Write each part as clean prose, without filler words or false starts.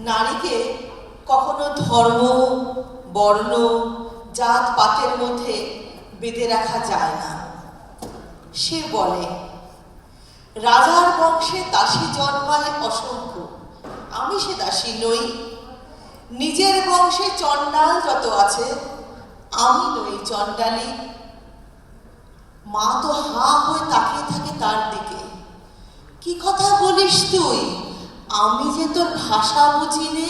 নারীকে কখনো ধর্ম, বর্ণ, জাত পাতের মধ্যে বেঁধে রাখা যায় না। সে বলে, রাজার বংশে দাসী জন্মায় অসংখ্য, আমি সে দাসী নই। নিজের বংশে চণ্ডাল যত আছে, আমি নই চণ্ডালী। মা তো হাঁ হয়ে তাকিয়ে থাকে তার দিকে। কি কথা বলিস তুই? আমি যে তোর ভাষা বুঝি নে।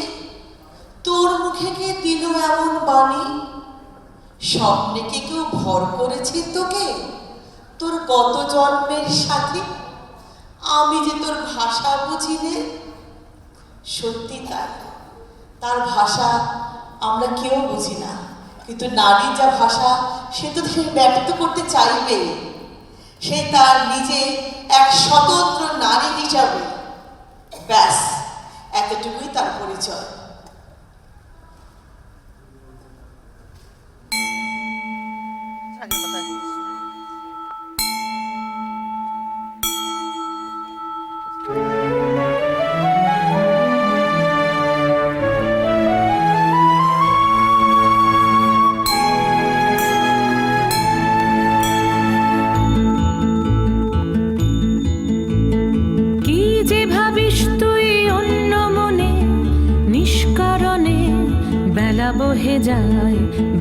তোর মুখে কে দিল এমন বাণী? স্বপ্নে কি কেউ ভর করেছে তোকে? তোর কত জন্মের সাথে আমি যে তোর ভাষা বুঝি নে। সত্যি তাই, তার ভাষা আমরা কেউ বুঝি না, কিন্তু নারীর যা ভাষা সে তো সে ব্যক্ত করতে চাইবে। সে তার নিজে এক স্বতন্ত্র নারী হিসাবে, ব্যাস এতটুকুই তার পরিচয়।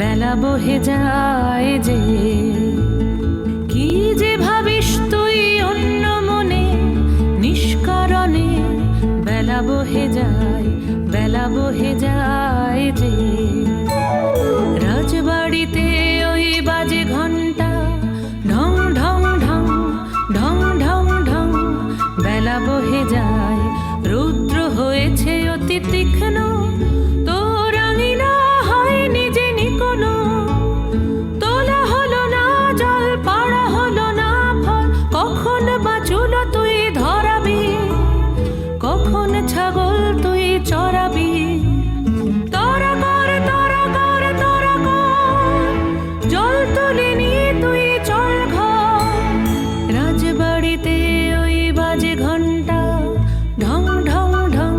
বেলা বহে যায় যে, কি যে ভাবিস তুই অন্য মনে নিষ্কারণে। বেলা বহে যায় যে, রাজবাড়িতে ওই বাজে ঘন্টা ঢং ঢং ঢং ঢং ঢং ঢং। বেলা বহে যায়, রুদ্র হয়েছে অতি তীক্ষ্ণ। ছাগল তুই চড়াবি, তোরা কর জল তুলে নিয়ে তুই চল ঘর। রাজবাড়িতে ওই বাজে ঘন্টা ঢং ঢং ঢং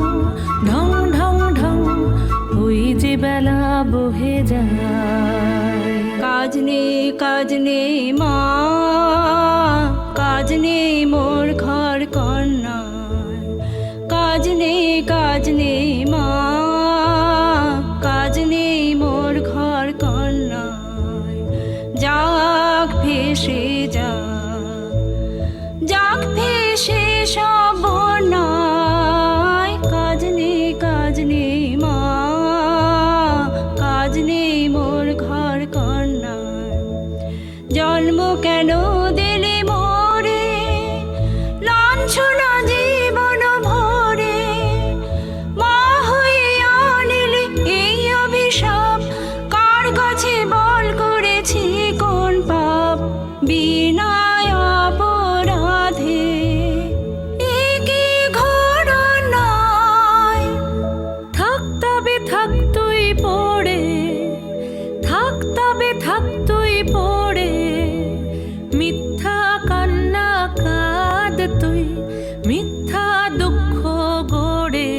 ঢং ঢং ঢং। ওই যে বেলা বহে যায়। কাজ নেই মা, কাজ নেই মোর ঘর কন্যা। কাজ নেই মা, কাজ নেই মোর ঘর কন্যায়। যাক ভেসে যাক ভেসে সব বন্যায়। কাজ নেই মা, কাজ নেই মোর ঘর কন্যায়। জন্ম কেন দিলে মোরে লাঞ্ছনা জীবন ভরে। মা হয়ে আনিলে এই অভিশাপ, কার কাছে বল করেছি কোন পাপ। বিনা অপরাধে একে ঘোর নয়। থাক তবে থাক তুই পড়ে, থাক তবে থাক তুই পড়ে। মিথ্যা কান্না কাঁদ তুই, মিথ্যা দুঃখ গড়ে।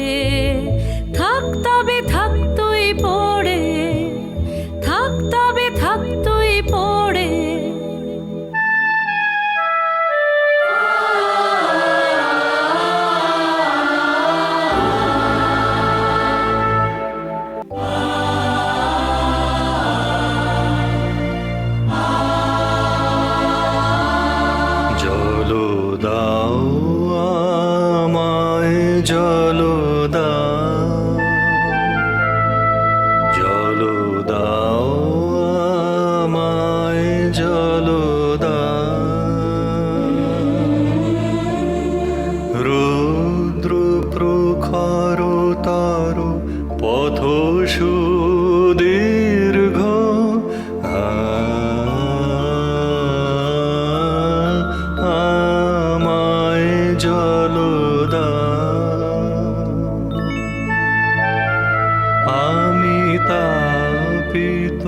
থাক তবে থাক তুই পড়ে, থাক তবে থাক তুই পড়ে। জলো দাও আমায়, জলো দাও, জলো দাও আমায়, জলো দাও। রুদ্র প্রখর তর পথ সুদীর্ঘ। আমায় জলো দাও। আমি তাপিত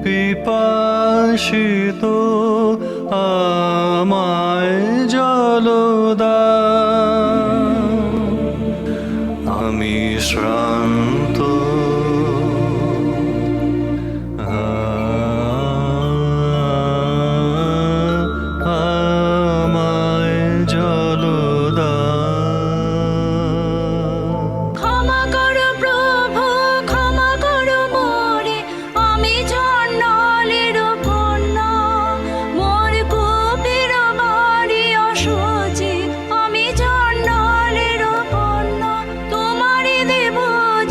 পিপাসিত, আমায় জলো দাও। আমি শ্রান্ত ক্লান্ত আমায় জলদা ক্ষমা করো প্রভু, ক্ষমা করো মোরে, আমি জন্নালের কন্যা। মোর কূপের বাড়ি অসুচি, আমি জন্নালের কন্যা। তোমারে দেব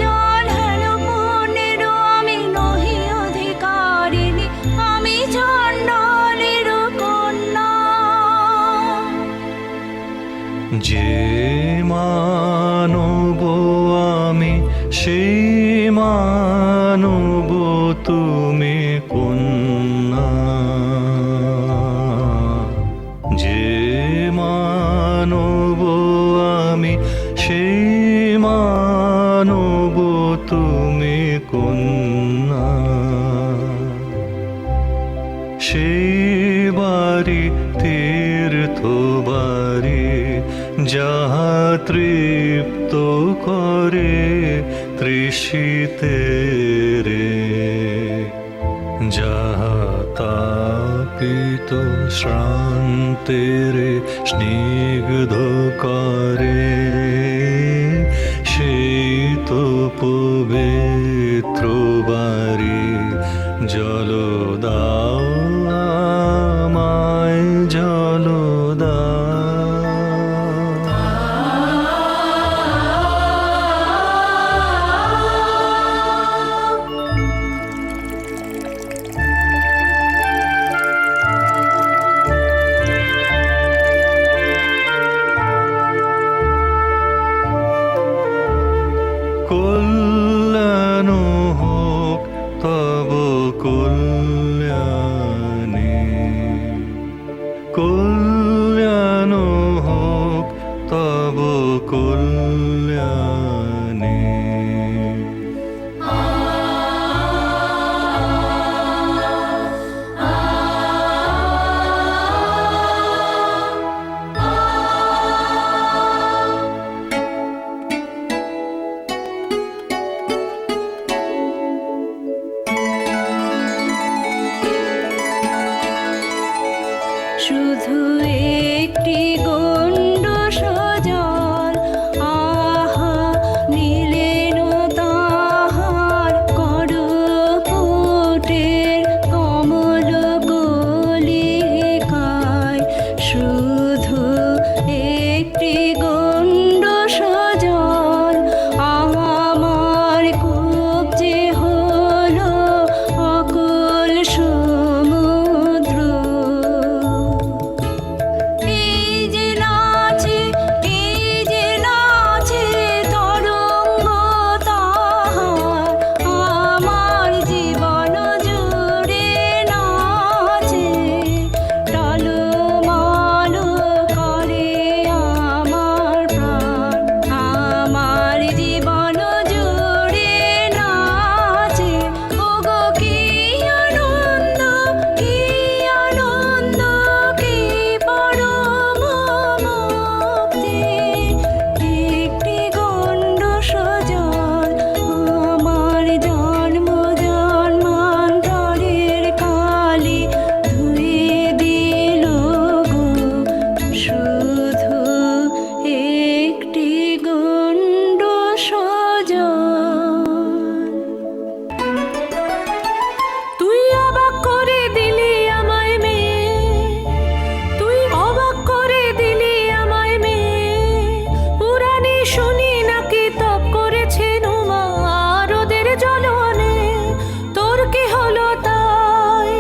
জল হেন পুণ্যের, আমি নহি অধিকারিণী, আমি জন্নালের কন্যা। যে মানব আমি সেই মানব তুমি কন্যা। যে মানব আমি সেই মানব তুমি কন্যা। সেই বাড়ি তীর্থ বাড়ি যাহা তৃপ্ত করে তৃষিতে রে, যাহা তাপিত শ্রান্তের স্নিগ্ধ করে, সেই তো পবিত্র বাড়ি জল দাও আমায় জল দাও। কল্যাণ হোক তব কল্যাণে, কল্যাণ হোক তব কল্যাণে। শুধু একটি গণ্ড সজল, আহা নিলেন তাহার করপুটের কমল কলিকায়। শুধু একটি গণ্ড সজল, আমার কূপ যে হলো অকুল সমুদ্র। এই যে নাচে তরঙ্গ তাহার, আমার জীবন জুড়ে নাচে। টলমল করে আমার প্রাণ, আমার জীবন জুড়ে নাচে। ওগো কি আনন্দ, কি আনন্দ, কি পরম মুক্তি। একটি গণ্ড সজল আমার জন্ম জন্মান্তরের কালি ধুয়ে দিল গো। শুধু একটি গণ্ড সজল। তুই অবাক করে দিলি আমায় মেয়ে, তুই অবাক করে দিলি আমায় মেয়ে। পুরাণে শুনি নাকি তপ করেছেন উমা রোদের জ্বলনে, তোর কি হলো তাই?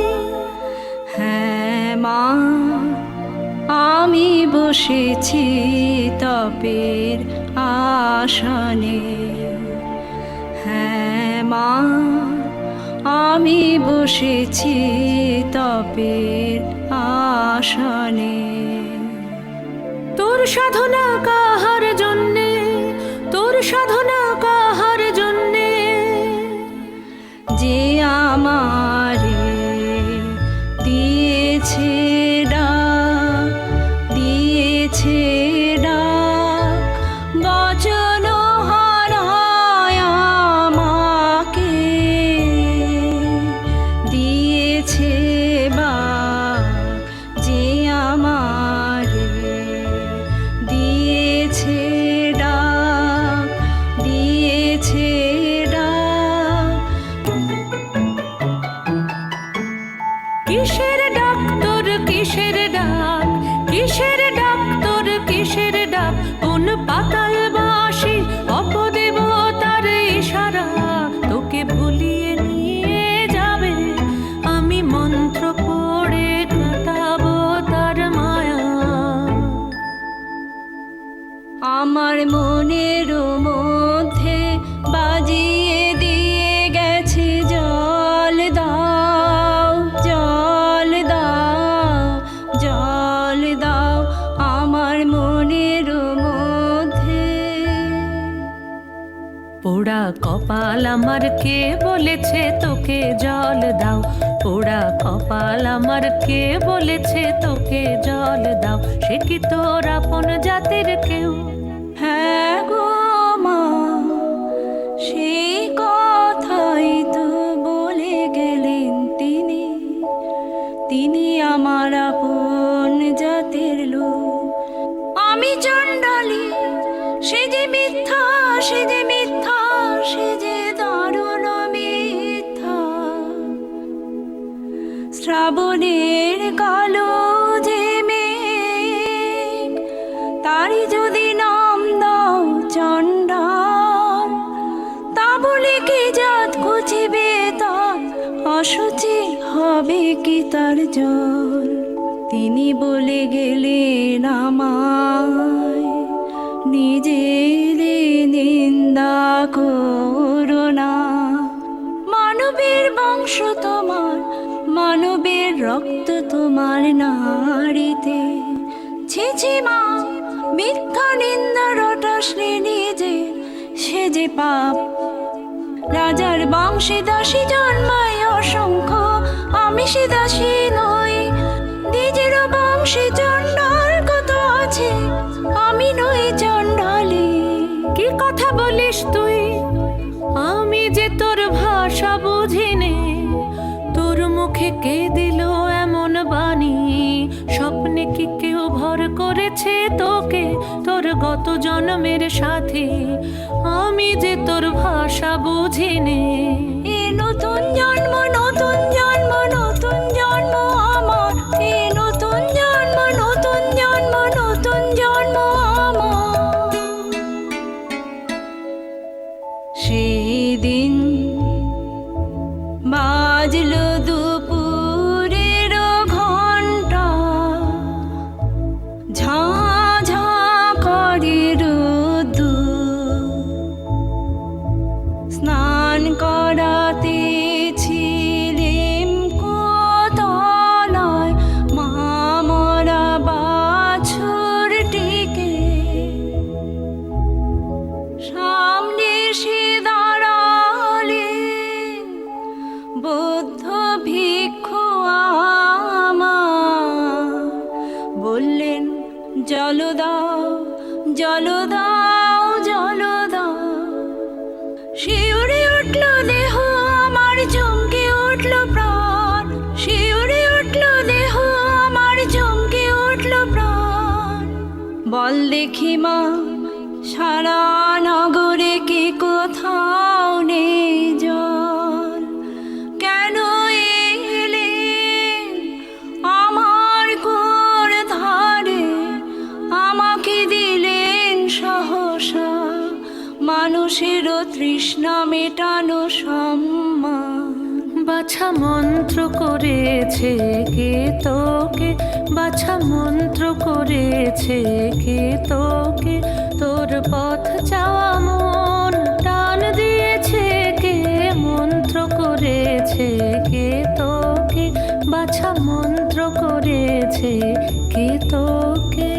হ্যাঁ মা, আমি বসেছি তপের আসনে। হ্যাঁ মা, আমি বসেছি তপের আসনে। তোর সাধনা কাহার জন্যে, তোর সাধনা কাহার জন্যে, যে আমারে দিয়েছে ডাক, দিয়েছে ডাক। বচন হারায় কপাল আমার কে বলেছে তোকে জল দাও, পোড়া কপাল আমার কে বলেছে তোকে জল দাও, সে কি তোর আপন জাতির কেউ? হ্যাঁ গো মা, সেই কথাই তো বলে গেলেন তিনি, তিনি আমার আপন জাতির লোক। আমি চণ্ডালী, সে যে মিথ্যা, সে যে মিথ্যা, সে যে দারুণ মিথ্যা। শ্রাবণের কালো যে মেঘ, তারি যদি নাম দাও চণ্ডাল, তা বলে কি জাত খুঁজিবে তার, অসুচি হবে কি তার জল? তিনি বলে গেলেন আমায়, নিজের নিন্দা করো না। মানবের বংশ তোমার, মানবের রক্ত তোমার নাড়িতে। ছি ছি মা, মিথ্যা নিন্দা রটাসলে নিজে, সে যে পাপ। রাজার বংশে দাসী জন্মায় অসংখ্য, আমি সে দাসী নই। নিজের বংশে চণ্ডাল কত আছে, আমি নই চণ্ডালী। কি কথা বলিস তুই? আমি যে তোর ভাষা বুঝিনে, তোর মুখে কে দিল এমন বাণী? স্বপ্নে কি কেউ ভর করেছে তোকে, তোর গত জন্মের সাথে? আমি যে তোর ভাষা বুঝিনে। এ নতুন জন্ম, নতুন জন্ম, নতুন জন্ম আমার। এ নতুন জন্ম, নতুন জন্ম, নতুন জন্ম আমার। সেদিন বাজলো দুপুরের ঘণ্টা, ঝাঁ ঝাঁ করে রোদ্দুর। স্নান করাতে ছিলেম কোতলায়, মা মরা বাছুরটিকে। সামনে সে দাঁড়ালেন বৌদ্ধ ভিক্ষু আমার, বললেন জল দাও, জল দাও, জল দাও। শিউরে উঠল দেহ আমার, চমকে উঠল প্রাণ। শিউরে উঠল দেহ আমার, চমকে উঠল প্রাণ। বল দেখি মা, সারা নগরে কি কোথাও নেই জল? কেন এলেন আমার কোর ধারে, আমাকে দিলেন সহসা মানুষেরও তৃষ্ণা মেটানো সম্মান। বাছা মন্ত্র করেছে কে তোকে, বাছা মন্ত্র করেছে কে তোকে? তোর পথ চাওয়া মন টান দিয়েছে কে, মন্ত্র করেছে কে তোকে? বাছা মন্ত্র করেছে কে তোকে?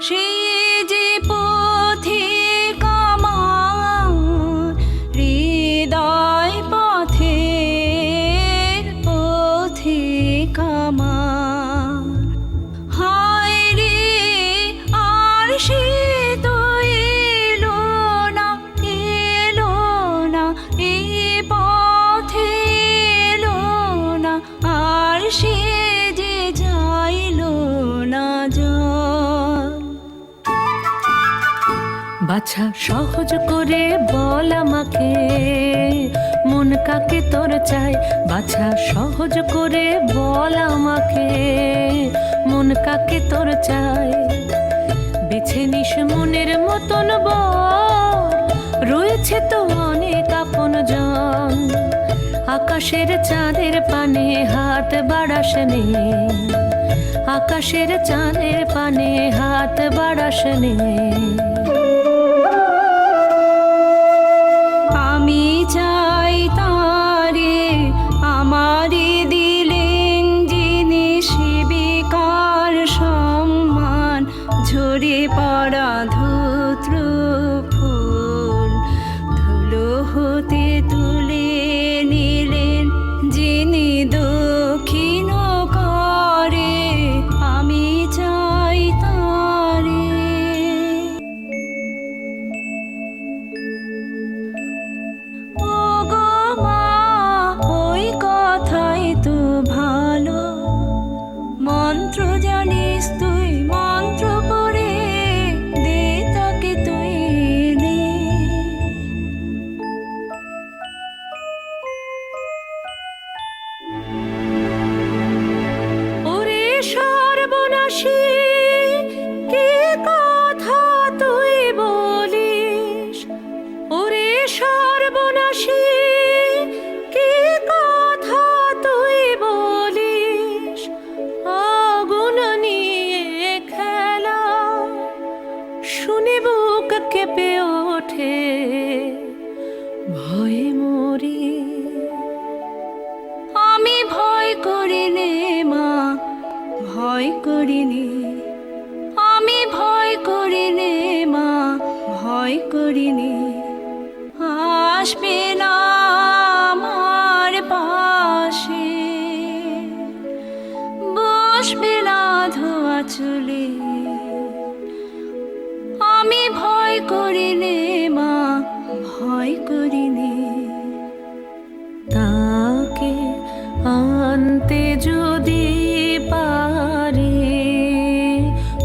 সে যে পথিক আমার, হৃদয় পথের পথিক আমার। হায় রে, আর সে তো এলো না, এলো না, এই পথে এলো না, আর সে যে যাইলো না জল। বাছা সহজ করে বল আমাকে, মন কাকে তোর চাই? বাছা সহজ করে বল আমাকে, মন কাকে তোর চাই? বেছে নিস মনের মতন বর, রয়েছে তো অনেক আপন জন। আকাশের চাঁদের পানে হাত বাড়াস নে, আকাশের চাঁদের পানে হাত বাড়াস নে। আমি চাই তারে, আমারে দিলেন যিনি শিবিকার সম্মান। ঝরে পড়া ধূত্র ভয় করিনি আসবে না আমার পাশে, বসবে না ধোয়া চুলে, আমি ভয় করিনি মা, ভয় করিনি। তাকে আনতে যদি পারি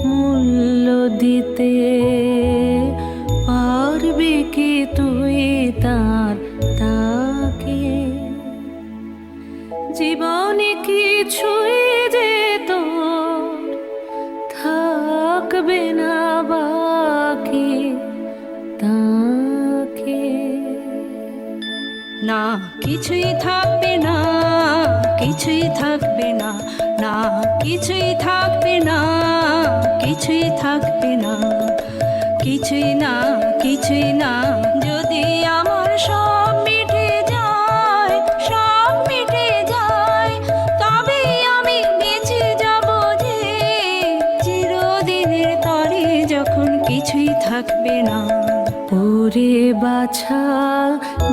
মূল্য দিতে পারবি কি তুই তার, তাকে জীবনে কিছুই যে তোর থাকবে না বাকি, তাকে না কিছুই থাকবে না, কিছুই থাকবে না, না কিছুই থাকবে না, কিছুই থাকবে না, কিছুই না, কিছুই না। যদি আমার সব মিটে যায়, সব মিটে যায়, তবে আমি বেঁচে যাব যে চিরদিনের তরে যখন কিছুই থাকবে না। ওরে বাছা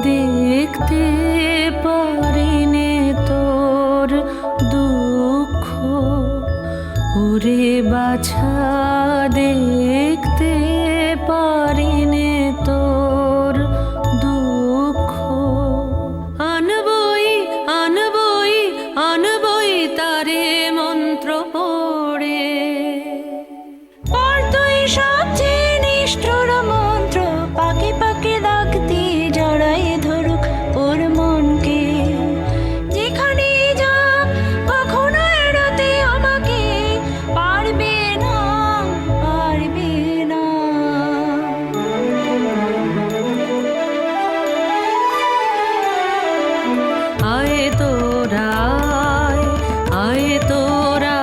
দেখতে পারিনে তোর দুঃখ, ওরে বাছা দেখতে পারিনে তোর দুঃখ, আনবই আনবই আনবই তারে মন্ত্র পড়ে। আর তুই সবচেয়ে নিষ্ঠুর মন্ত্র পাকে পাকে দাগ দিয়ে জড়াই ধরুক ওর মনকে, যেখানে যা কখনো এড়াতে আমাকে পারবে না, পারবে না। আয় তোরা আয় তোরা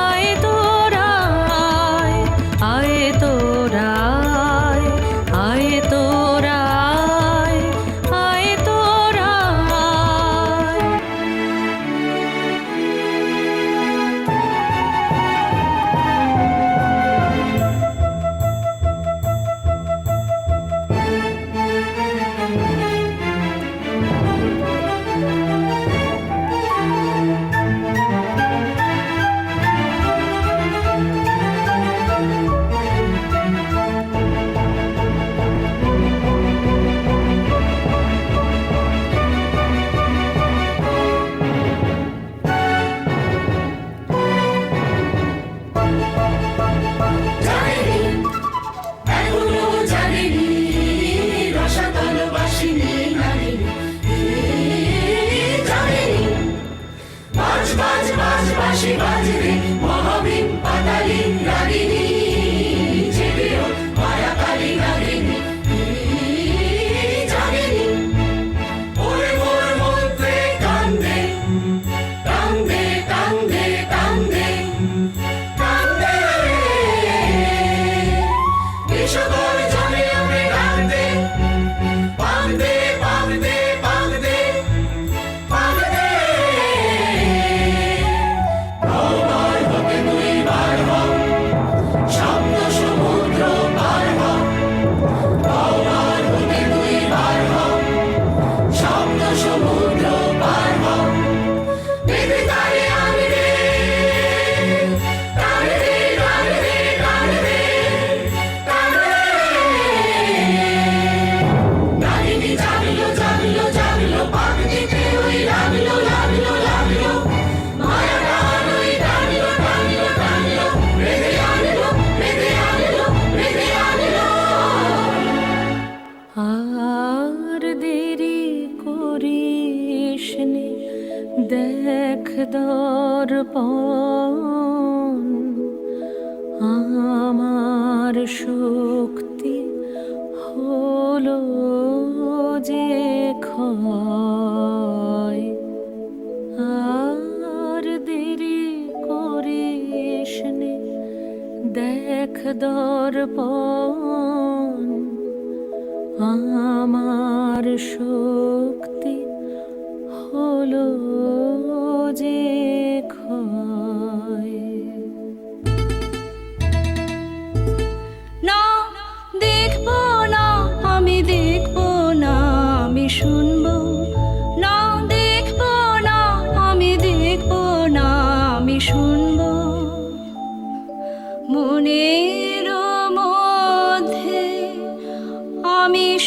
আয় তোরা আয় তোরা আয় তোরা আয় তোরা। আর দেরি করিসনে দেখ দর্পণ, আমার শক্তি হলো যে ক্ষয়। আর দেরি করিসনে দেখ দর্পণ, আমার শক্তি হলো যে ক্ষয়। না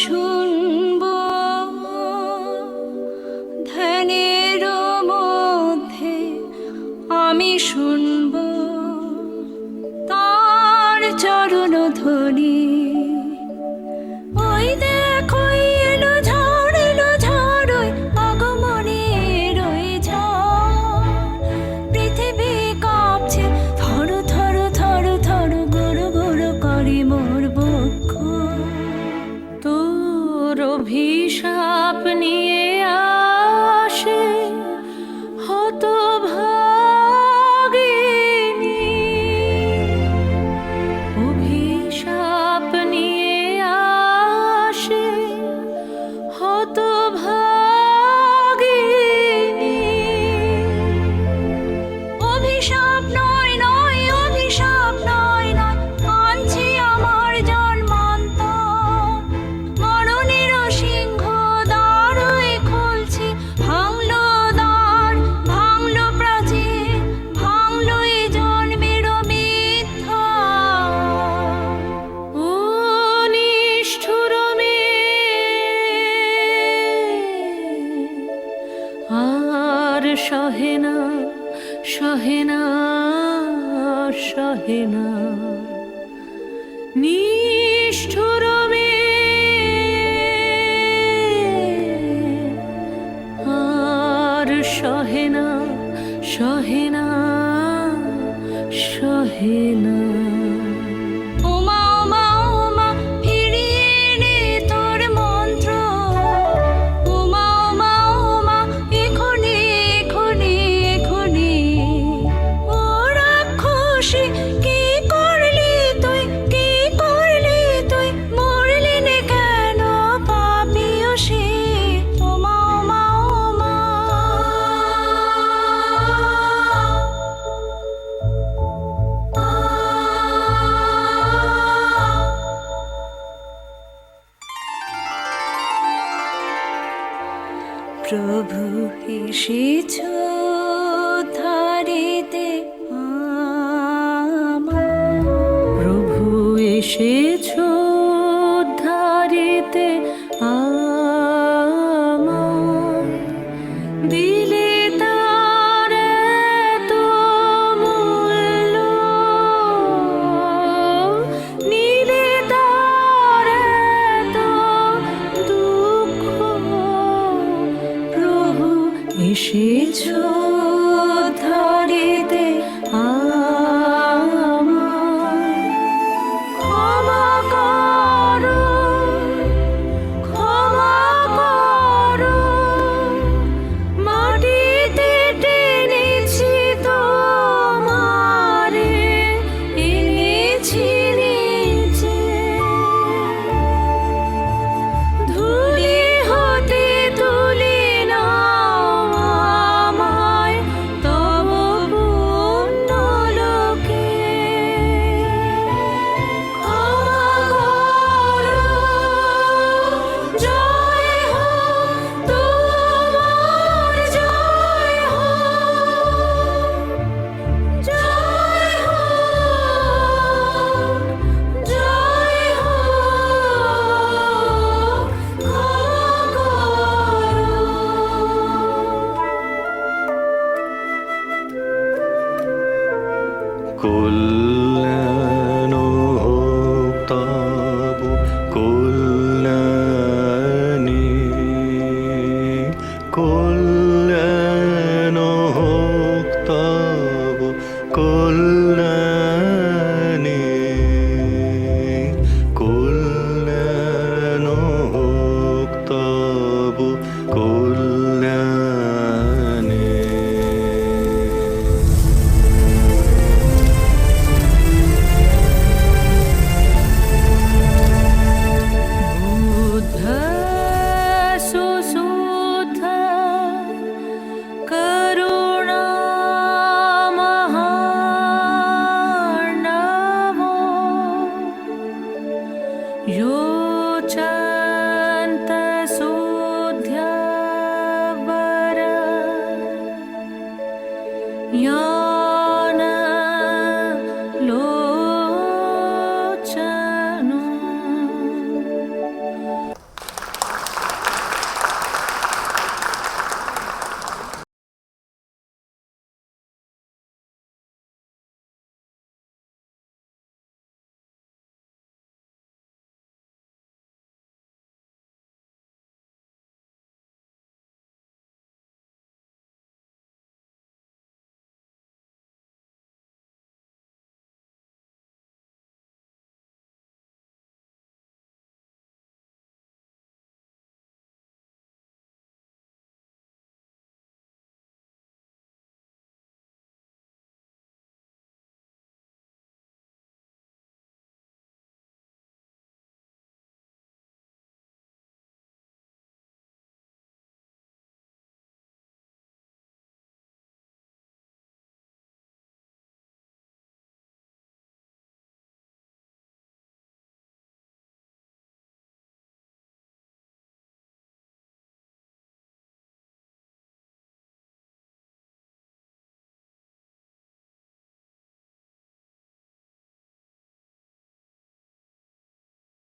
শুনব ধ্যানের মধ্যে আমি শুনব তার চরণ ধ্বনি। ওই দেখো এলো ঝড় ওই আগমনের ওই ঝড়। পৃথিবী কাঁপছে থর থর থর থর গুরু গুরু করে মোর বক্ষ। তোর অভিশাপ নিয়ে আসে হতভাগিনী, অভিশাপ নিয়ে আসে হতভাগিনী। অভিশাপ নয় নয় অভিশাপ নয় নয় আনছি আমার জন্মান্তর। মরণের সিংহ দ্বারই খুলছি, ভাঙলো দ্বার ভাঙলো প্রাচীর ভাঙলো এই জন্মের মিথ্যা। ও নিষ্ঠুর আর সহে না সহে না সহে না। নিষ্ঠুর আর সহে না সহে না সহে না। ওমা ওমা ওমা ফিরিয়ে নে তোর মন্ত্র। ওমা ওমা ওমা এখনি এখনি এখনি। ও রাক্ষসী কি করলি তুই কি করলি তুই, মরলি নে কেন পাপিও সে। ওমা ওমা ওমা প্রভু এসেছ ধারিতে আমার। প্রভু এসেছো ধারিতে আমার, দিলে তার এত মূল্য, নিলে তার এত দুঃখ। প্রভু এসেছো ধারিতে আমার, ক্ষমা করো ক্ষমা করো। মাটিতে টেনেছি তোমারে, এনেছি নিচে। ধুলি হতে তুলে নাও আমায় তব পুণ্য লোকে। ক্ষমা করো, জয় হোক তোমার, জয় হোক, জয় হোক, জয় হোক। ক্ষমা কল্যাণ হোক তব কল্যাণী, কল্যাণ হোক তব কল্যাণী, কল্যাণ হোক তব কল্যাণী। বুদ্ধ সুসুধ করুণা মহার্ণব, यो च